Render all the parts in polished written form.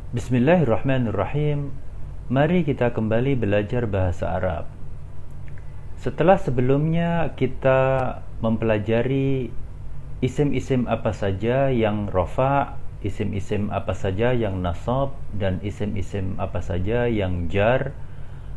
Bismillahirrahmanirrahim. Mari kita kembali belajar bahasa Arab. Setelah sebelumnya kita mempelajari isim-isim apa saja yang rafa', isim-isim apa saja yang nasab, dan isim-isim apa saja yang jar,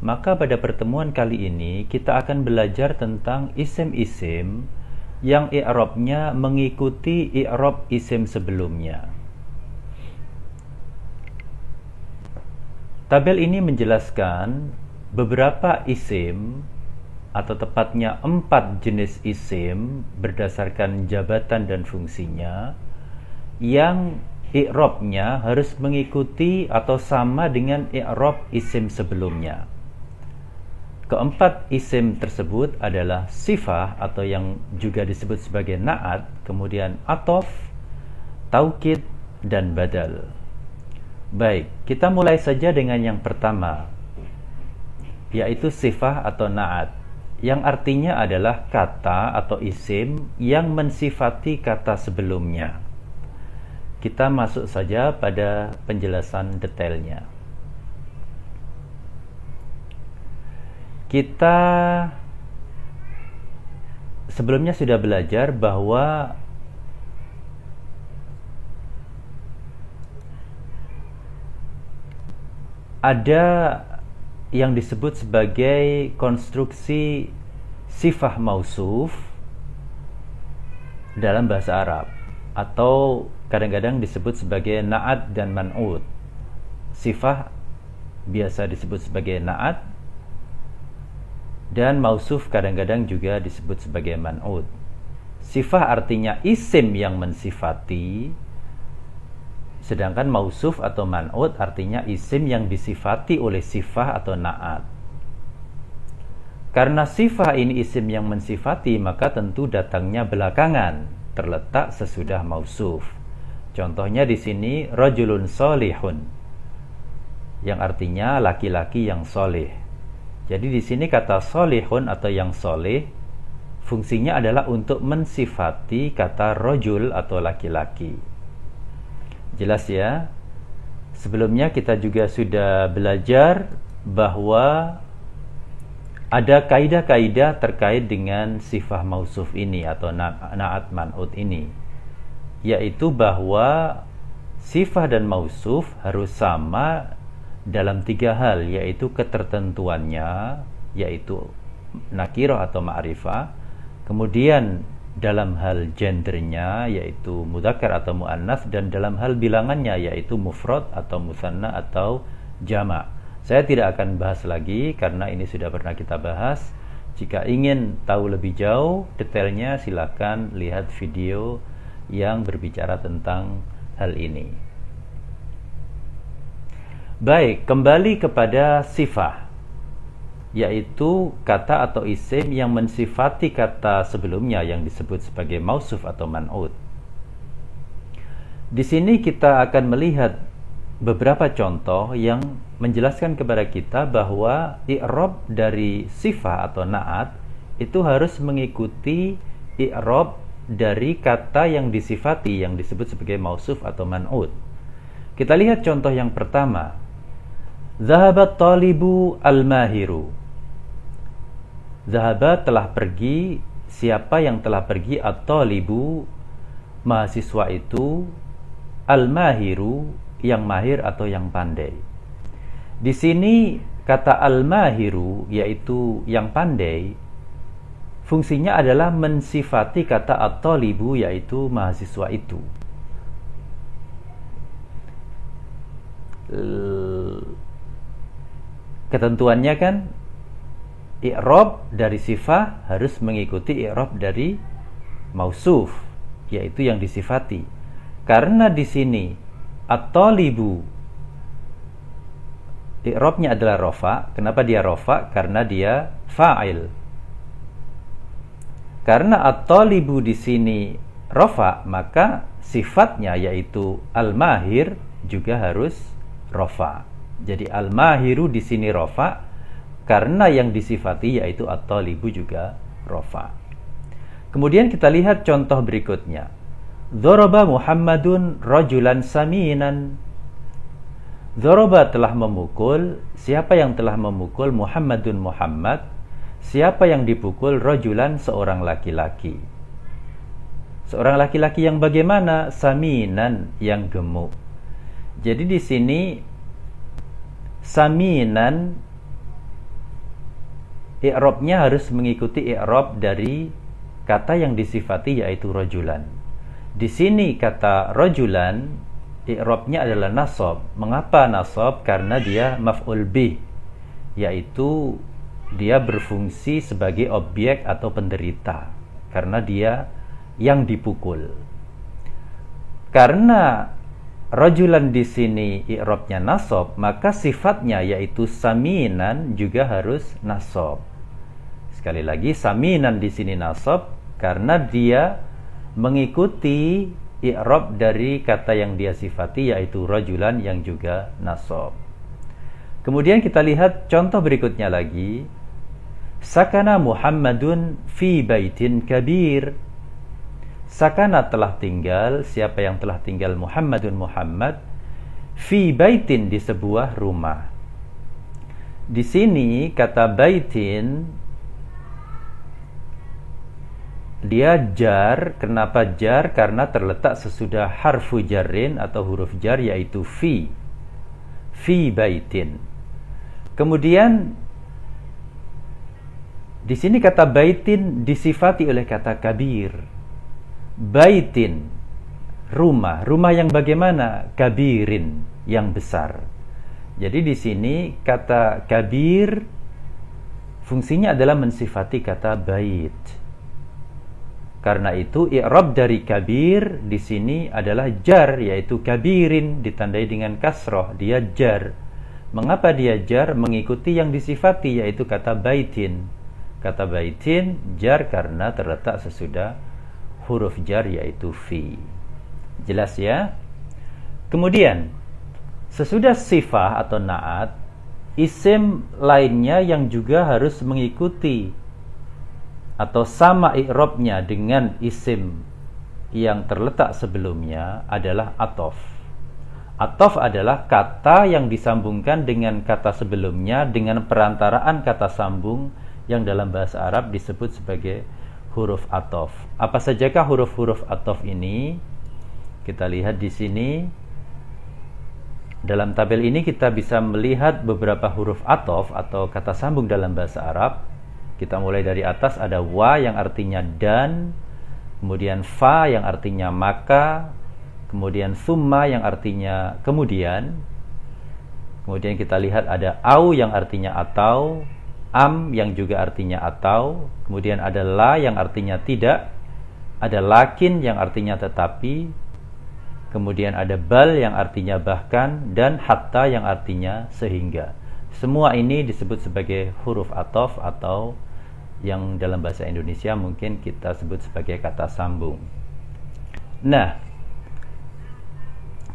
maka pada pertemuan kali ini kita akan belajar tentang isim-isim yang i'rabnya mengikuti i'rab isim sebelumnya. Tabel ini menjelaskan beberapa isim, atau tepatnya 4 jenis isim berdasarkan jabatan dan fungsinya, yang i'rabnya harus mengikuti atau sama dengan i'rab isim sebelumnya. Keempat isim tersebut adalah sifah atau yang juga disebut sebagai na'at, kemudian atof, taukid, dan badal. Baik, kita mulai saja dengan yang pertama, yaitu sifah atau na'at, yang artinya adalah kata atau isim yang mensifati kata sebelumnya. Kita masuk saja pada penjelasan detailnya. Kita sebelumnya sudah belajar bahwa ada yang disebut sebagai konstruksi sifah mausuf dalam bahasa Arab, atau kadang-kadang disebut sebagai na'at dan man'ut. Sifah biasa disebut sebagai na'at, dan mausuf kadang-kadang juga disebut sebagai man'ut. Sifah artinya isim yang mensifati, sedangkan mausuf atau man'ut artinya isim yang disifati oleh sifah atau na'at. Karena sifah ini isim yang mensifati, maka tentu datangnya belakangan, terletak sesudah mausuf. Contohnya di sini rajulun solihun, yang artinya laki-laki yang soleh. Jadi di sini kata solihun atau yang soleh fungsinya adalah untuk mensifati kata rajul atau laki-laki. Jelas ya? Sebelumnya kita juga sudah belajar bahwa ada kaidah-kaidah terkait dengan sifah mausuf ini atau na'at man'ut ini, yaitu bahwa sifah dan mausuf harus sama dalam 3 hal, yaitu ketertentuannya, yaitu nakirah atau ma'rifah, kemudian dalam hal gendernya, yaitu mudzakkar atau muannas, dan dalam hal bilangannya, yaitu mufrad atau musanna atau jama'. Saya tidak akan bahas lagi karena ini sudah pernah kita bahas. Jika ingin tahu lebih jauh detailnya, silakan lihat video yang berbicara tentang hal ini. Baik, kembali kepada sifah, yaitu kata atau isim yang mensifati kata sebelumnya yang disebut sebagai mausuf atau man'ut. Di sini kita akan melihat beberapa contoh yang menjelaskan kepada kita bahwa i'rab dari sifah atau na'at itu harus mengikuti i'rab dari kata yang disifati yang disebut sebagai mausuf atau man'ut. Kita lihat contoh yang pertama. Zahabat talibu al-mahiru. Zahaba telah pergi, siapa yang telah pergi, at-talibu mahasiswa itu, al-mahiru yang mahir atau yang pandai. Di sini kata al-mahiru yaitu yang pandai, fungsinya adalah mensifati kata at-talibu yaitu mahasiswa itu. Ketentuannya kan i'rab dari sifah harus mengikuti i'rab dari mausuf, yaitu yang disifati. Karena di sini at-talibu i'rabnya adalah rafa. Kenapa dia rafa? Karena dia fa'il. Karena at-talibu di sini rafa, maka sifatnya yaitu al-mahir juga harus rafa. Jadi al-mahiru di sini rafa karena yang disifati yaitu at-talibu juga rafa. Kemudian kita lihat contoh berikutnya. Daraba Muhammadun rajulan saminan. Dzaraba telah memukul. Siapa yang telah memukul? Muhammadun Muhammad. Siapa yang dipukul? Rajulan, seorang laki-laki. Seorang laki-laki yang bagaimana? Saminan, yang gemuk. Jadi di sini saminan i'rabnya harus mengikuti i'rab dari kata yang disifati, yaitu rajulan. Di sini kata rajulan i'rabnya adalah nasab. Mengapa nasab? Karena dia maf'ul bih, yaitu dia berfungsi sebagai objek atau penderita, karena dia yang dipukul. Karena rajulan di sini i'rabnya nasab, maka sifatnya yaitu saminan juga harus nasab. Sekali lagi, saminan di sini nasab karena dia mengikuti i'rab dari kata yang dia sifati, yaitu rajulan, yang juga nasab. Kemudian kita lihat contoh berikutnya lagi. Sakana Muhammadun fi baitin kabir. Sakana telah tinggal. Siapa yang telah tinggal? Muhammadun Muhammad. Fi baitin, di sebuah rumah. Di sini kata baitin dia jar. Kenapa jar? Karena terletak sesudah harfu jarrin atau huruf jar, yaitu fi. Fi baitin. Kemudian di sini kata baitin disifati oleh kata kabir. Baitin, rumah. Rumah yang bagaimana? Kabirin, yang besar. Jadi di sini kata kabir fungsinya adalah mensifati kata bait. Karena itu i'rab dari kabir di sini adalah jar, yaitu kabirin, ditandai dengan kasroh. Dia jar. Mengapa dia jar? Mengikuti yang disifati, yaitu kata baitin. Kata baitin jar karena terletak sesudah huruf jar, yaitu fi. Jelas ya? Kemudian sesudah sifah atau na'at, isim lainnya yang juga harus mengikuti atau sama i'rabnya dengan isim yang terletak sebelumnya adalah atof. Atof adalah kata yang disambungkan dengan kata sebelumnya dengan perantaraan kata sambung yang dalam bahasa Arab disebut sebagai huruf atof. Apa sajakah huruf-huruf atof ini? Kita lihat di sini. Dalam tabel ini kita bisa melihat beberapa huruf atof atau kata sambung dalam bahasa Arab. Kita mulai dari atas, ada wa yang artinya dan, kemudian fa yang artinya maka, kemudian summa yang artinya kemudian. Kemudian kita lihat ada au yang artinya atau, am yang juga artinya atau, kemudian ada la yang artinya tidak, ada lakin yang artinya tetapi, kemudian ada bal yang artinya bahkan, dan hatta yang artinya sehingga. Semua ini disebut sebagai huruf atof atau yang dalam bahasa Indonesia mungkin kita sebut sebagai kata sambung. Nah,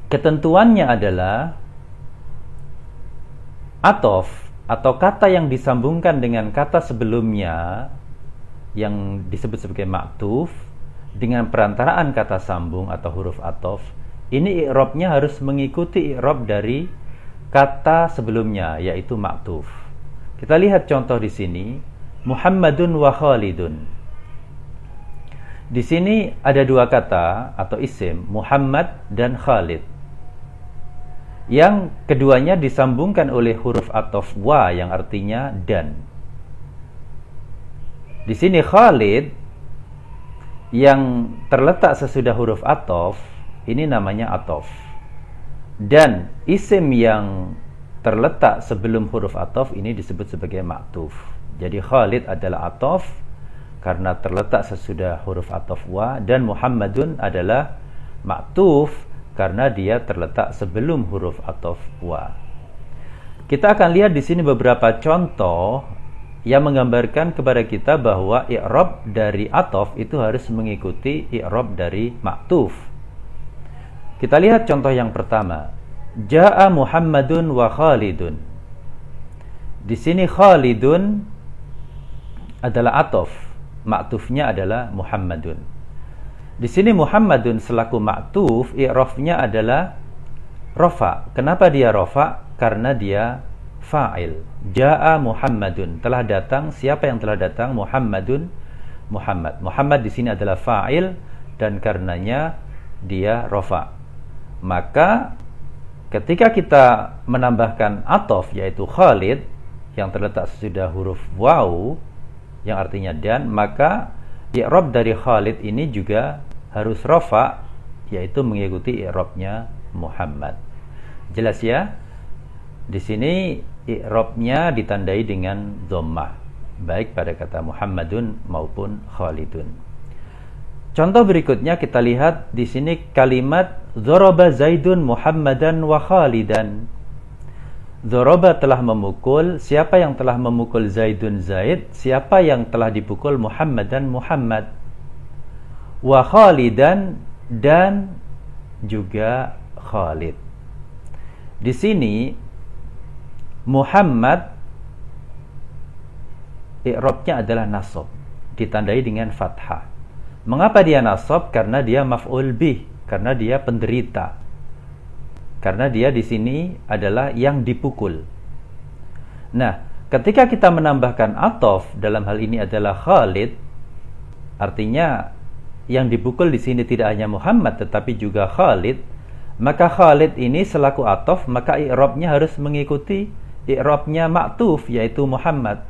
ketentuannya adalah atof atau kata yang disambungkan dengan kata sebelumnya yang disebut sebagai maktuf dengan perantaraan kata sambung atau huruf atof, ini i'rabnya harus mengikuti i'rab dari kata sebelumnya, yaitu maktuf. Kita lihat contoh di sini, Muhammadun wa Khalidun. Di sini ada dua kata atau isim, Muhammad dan Khalid, yang keduanya disambungkan oleh huruf atof wa yang artinya dan. Di sini Khalid yang terletak sesudah huruf atof, ini namanya atof. Dan isim yang terletak sebelum huruf atof ini disebut sebagai maktuf. Jadi Khalid adalah atof karena terletak sesudah huruf atof wa, dan Muhammadun adalah maktuf karena dia terletak sebelum huruf atof wa. Kita akan lihat di sini beberapa contoh yang menggambarkan kepada kita bahwa i'rab dari atof itu harus mengikuti i'rab dari maktuf. Kita lihat contoh yang pertama. Ja'a Muhammadun wa Khalidun. Di sini Khalidun adalah atof, maktufnya adalah Muhammadun. Di sini Muhammadun selaku maktuf, i'rabnya adalah rofa. Kenapa dia rofa? Karena dia fa'il. Ja'a Muhammadun, telah datang. Siapa yang telah datang? Muhammadun, Muhammad. Muhammad di sini adalah fa'il dan karenanya dia rofa. Maka ketika kita menambahkan atof, yaitu Khalid, yang terletak sesudah huruf waw yang artinya dan, maka i'rab dari Khalid ini juga harus rofa, yaitu mengikuti i'rabnya Muhammad. Jelas ya? Di sini i'rabnya ditandai dengan dhammah, baik pada kata Muhammadun maupun Khalidun. Contoh berikutnya kita lihat di sini kalimat dzaraba Zaidun Muhammadan wa Khalidan. Dzaraba telah memukul. Siapa yang telah memukul Zaidun Zaid? Siapa yang telah dipukul Muhammadan Muhammad. Wa Khalidan, dan juga Khalid. Di sini Muhammad i'rabnya adalah nasab, ditandai dengan fathah. Mengapa dia nasab? Karena dia maf'ul bih, karena dia penderita. Karena dia di sini adalah yang dipukul. Nah, ketika kita menambahkan atof, dalam hal ini adalah Khalid, artinya yang dipukul di sini tidak hanya Muhammad tetapi juga Khalid, maka Khalid ini selaku atof, maka i'rabnya harus mengikuti i'rabnya ma'tuf, yaitu Muhammad.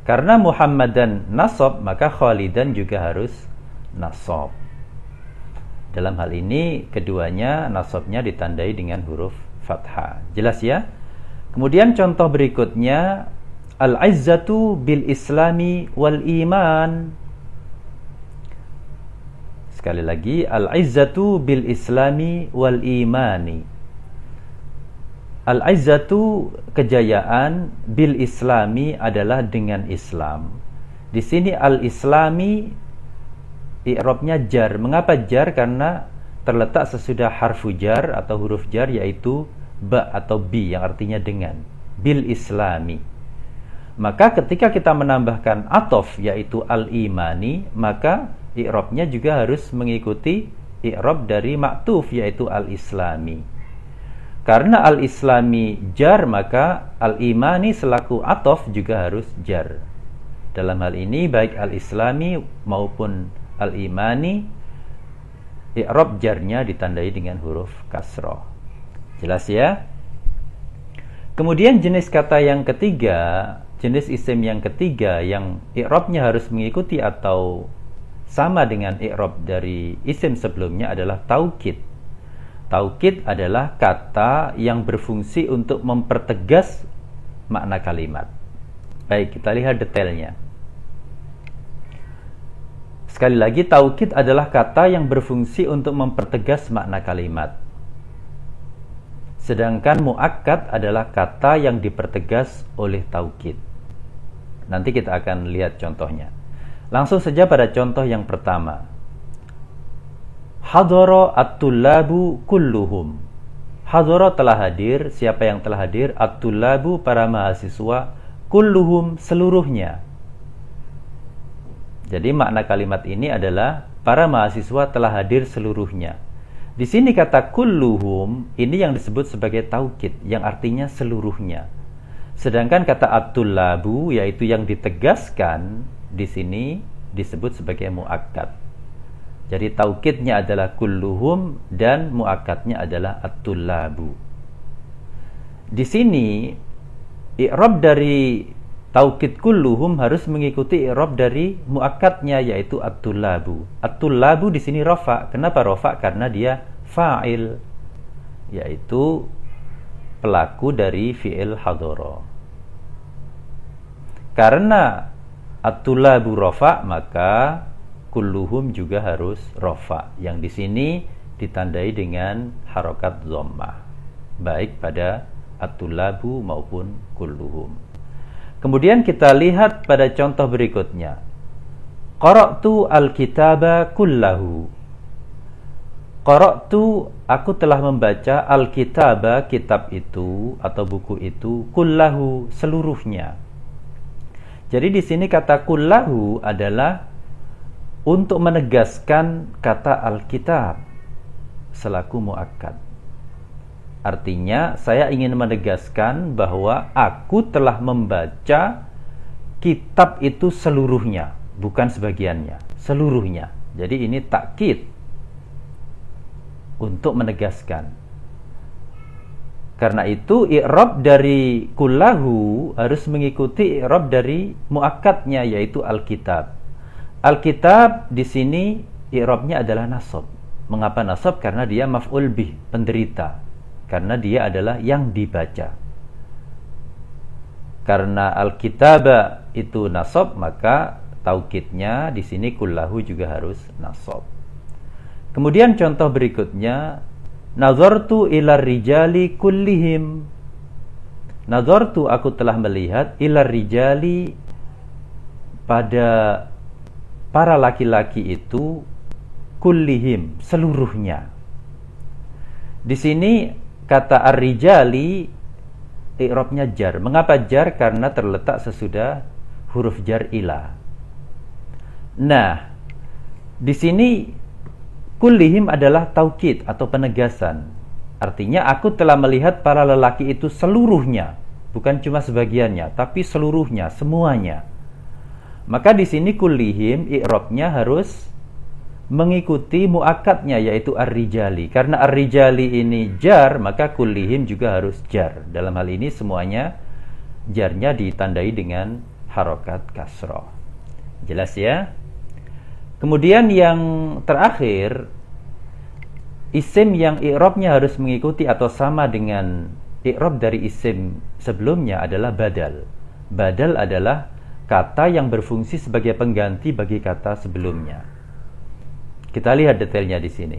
Karena Muhammadan nasab, maka Khalidan juga harus nasab. Dalam hal ini keduanya nasabnya ditandai dengan huruf fathah. Jelas ya? Kemudian contoh berikutnya, al-izzatu bil islami wal iman. Sekali lagi, al-izzatu bil islami wal imani. Al-izzatu, kejayaan, bil islami adalah dengan Islam. Di sini al-islami i'rabnya jar. Mengapa jar? Karena terletak sesudah harfu jar atau huruf jar, yaitu ba atau bi yang artinya dengan, bil islami. Maka ketika kita menambahkan atof, yaitu al-imani, maka i'rabnya juga harus mengikuti i'rab dari ma'tuf, yaitu al-islami. Karena al-islami jar, maka al-imani selaku atof juga harus jar. Dalam hal ini baik al-islami maupun al-imani, i'rab jarnya ditandai dengan huruf kasrah. Jelas ya? Kemudian jenis kata yang ketiga, jenis isim yang ketiga yang i'rabnya harus mengikuti atau sama dengan i'rab dari isim sebelumnya adalah taukid. Taukid adalah kata yang berfungsi untuk mempertegas makna kalimat. Baik, kita lihat detailnya. Sekali lagi, taukid adalah kata yang berfungsi untuk mempertegas makna kalimat. Sedangkan muakkad adalah kata yang dipertegas oleh taukid. Nanti kita akan lihat contohnya. Langsung saja pada contoh yang pertama. Hadara at-tullabu kulluhum. Hadara telah hadir. Siapa yang telah hadir? At-tullabu, para mahasiswa, kulluhum, seluruhnya. Jadi makna kalimat ini adalah para mahasiswa telah hadir seluruhnya. Di sini kata kulluhum ini yang disebut sebagai taukid, yang artinya seluruhnya. Sedangkan kata at-tullabu, yaitu yang ditegaskan, di sini disebut sebagai muakkad. Jadi taukidnya adalah kulluhum dan muakkadnya adalah at-tullabu. Di sini i'rab dari taukid kulluhum harus mengikuti i'rab dari muakkadnya, yaitu at-tullabu. At-tullabu di sini rafa. Kenapa rafa? Karena dia fa'il, yaitu pelaku dari fi'il hadara. Karena at-tullabu rafa, maka kulluhum juga harus rafa, yang di sini ditandai dengan harokat dhammah, baik pada at-tullabu maupun kulluhum. Kemudian kita lihat pada contoh berikutnya. Qara'tu al-kitaba kullahu. Qara'tu, aku telah membaca, al-kitaba, kitab itu atau buku itu, kullahu, seluruhnya. Jadi di sini kata kullahu adalah untuk menegaskan kata al-kitab selaku muakkad. Artinya saya ingin menegaskan bahwa aku telah membaca kitab itu seluruhnya, bukan sebagiannya, seluruhnya. Jadi ini takkid untuk menegaskan. Karena itu i'rab dari kullahu harus mengikuti i'rab dari muakkadnya, yaitu alkitab. Alkitab di sini i'rabnya adalah nasab. Mengapa nasab? Karena dia maf'ul bih, penderita. Karena dia adalah yang dibaca. Karena alkitaba itu nasab, maka taukidnya di sini kullahu juga harus nasab. Kemudian contoh berikutnya, nazartu ilar rijali kullihim. Nazartu, aku telah melihat, ilar rijali, pada para laki-laki itu, kullihim, seluruhnya. Di sini kata ar-rijali i'rabnya jar. Mengapa jar? Karena terletak sesudah huruf jar ila. Nah, di sini kullihim adalah taukid atau penegasan. Artinya aku telah melihat para lelaki itu seluruhnya, bukan cuma sebagiannya, tapi seluruhnya, semuanya. Maka di sini kullihim i'rabnya harus mengikuti muakkadnya, yaitu ar-rijali. Karena ar-rijali ini jar, maka kullihim juga harus jar. Dalam hal ini semuanya jarnya ditandai dengan harokat kasroh. Jelas ya? Kemudian yang terakhir, isim yang i'rabnya harus mengikuti atau sama dengan i'rab dari isim sebelumnya adalah badal. Badal adalah kata yang berfungsi sebagai pengganti bagi kata sebelumnya. Kita lihat detailnya di sini.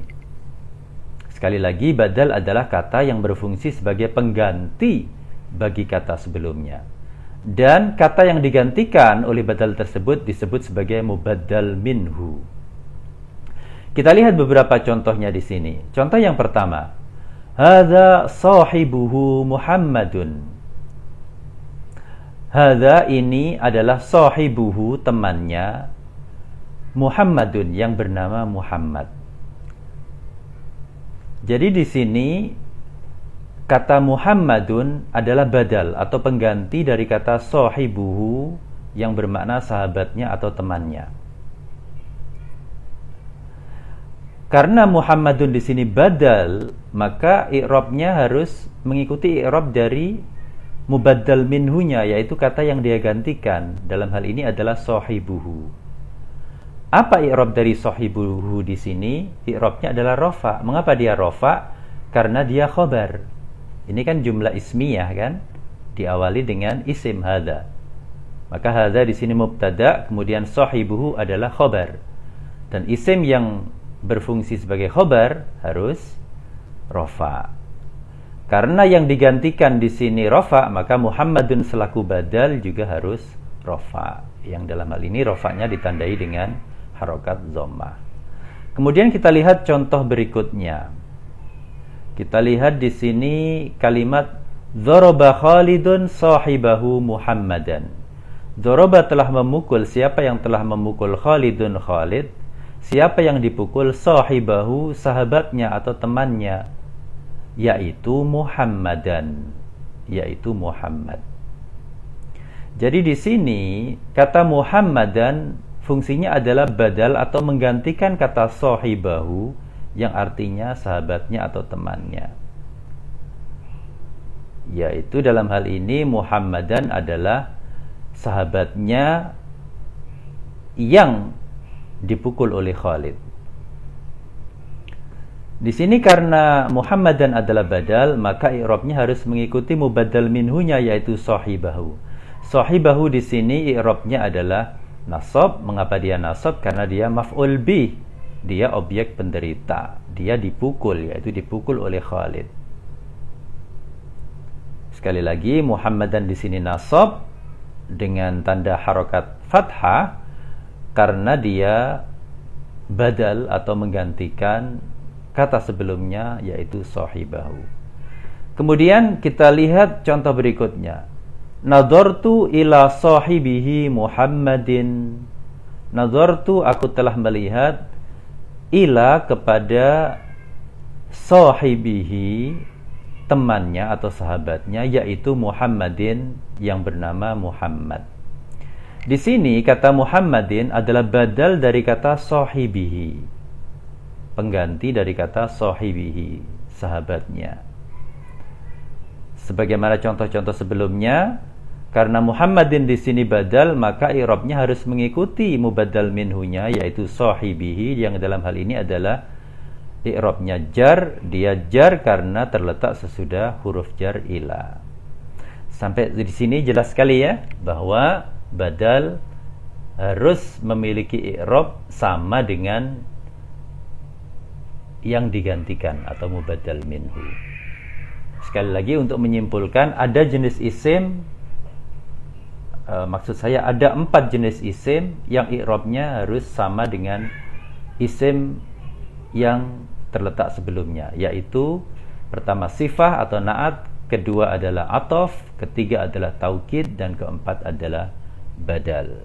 Sekali lagi, badal adalah kata yang berfungsi sebagai pengganti bagi kata sebelumnya. Dan kata yang digantikan oleh badal tersebut disebut sebagai mubaddal minhu. Kita lihat beberapa contohnya di sini. Contoh yang pertama, hadza sahibuhu Muhammadun. Hadza ini adalah sahibuhu, temannya, Muhammadun, yang bernama Muhammad. Jadi di sini kata Muhammadun adalah badal atau pengganti dari kata sahibuhu yang bermakna sahabatnya atau temannya. Karena Muhammadun di sini badal, maka i'rabnya harus mengikuti i'rab dari mubaddal minhunya, yaitu kata yang dia gantikan. Dalam hal ini adalah sahibuhu. Apa i'rab dari sahibuhu di sini? I'rabnya adalah rafa. Mengapa dia rafa? Karena dia khobar. Ini kan jumlah ismiyah kan? Diawali dengan isim hadza. Maka hadza di sini mubtada, kemudian sahibuhu adalah khobar. Dan isim yang berfungsi sebagai khobar harus rafa. Karena yang digantikan di sini rafa, maka Muhammadun selaku badal juga harus rafa. Yang dalam hal ini rafanya ditandai dengan harokat dhammah. Kemudian kita lihat contoh berikutnya. Kita lihat di sini kalimat dzaraba Khalidun sahibahu Muhammadan. Dzaraba telah memukul. Siapa yang telah memukul? Khalidun, Khalid. Siapa yang dipukul? Sahibahu, sahabatnya atau temannya, yaitu Muhammadan, yaitu Muhammad. Jadi di sini kata Muhammadan fungsinya adalah badal atau menggantikan kata sahibahu yang artinya sahabatnya atau temannya. Yaitu dalam hal ini Muhammadan adalah sahabatnya yang dipukul oleh Khalid. Di sini karena Muhammadan adalah badal, maka i'rabnya harus mengikuti mubaddal minhunya, yaitu sahibahu. Sahibahu di sini i'rabnya adalah nasab. Mengapa dia nasab? Karena dia maf'ul bih, dia objek penderita, dia dipukul, yaitu dipukul oleh Khalid. Sekali lagi, Muhammadan di sini nasab dengan tanda harokat fathah karena dia badal atau menggantikan kata sebelumnya, yaitu sahibahu. Kemudian kita lihat contoh berikutnya. Nadartu ila sahibihi Muhammadin. Nadartu, aku telah melihat, ila kepada sahibihi, temannya atau sahabatnya, yaitu Muhammadin, yang bernama Muhammad. Di sini kata Muhammadin adalah badal dari kata sahibihi, pengganti dari kata sahibihi, sahabatnya. Sebagaimana contoh-contoh sebelumnya, karena Muhammadin di sini badal, maka i'rabnya harus mengikuti mubaddal minhunya, yaitu sahibihi, yang dalam hal ini adalah i'rabnya jar. Dia jar karena terletak sesudah huruf jar ila. Sampai di sini jelas sekali ya, bahwa badal harus memiliki i'rab sama dengan yang digantikan atau mubaddal minhu. Sekali lagi untuk menyimpulkan, ada jenis isim, maksud saya ada 4 jenis isim yang i'rabnya harus sama dengan isim yang terletak sebelumnya, yaitu pertama sifah atau na'at, kedua adalah atof, ketiga adalah taukid, dan keempat adalah badal.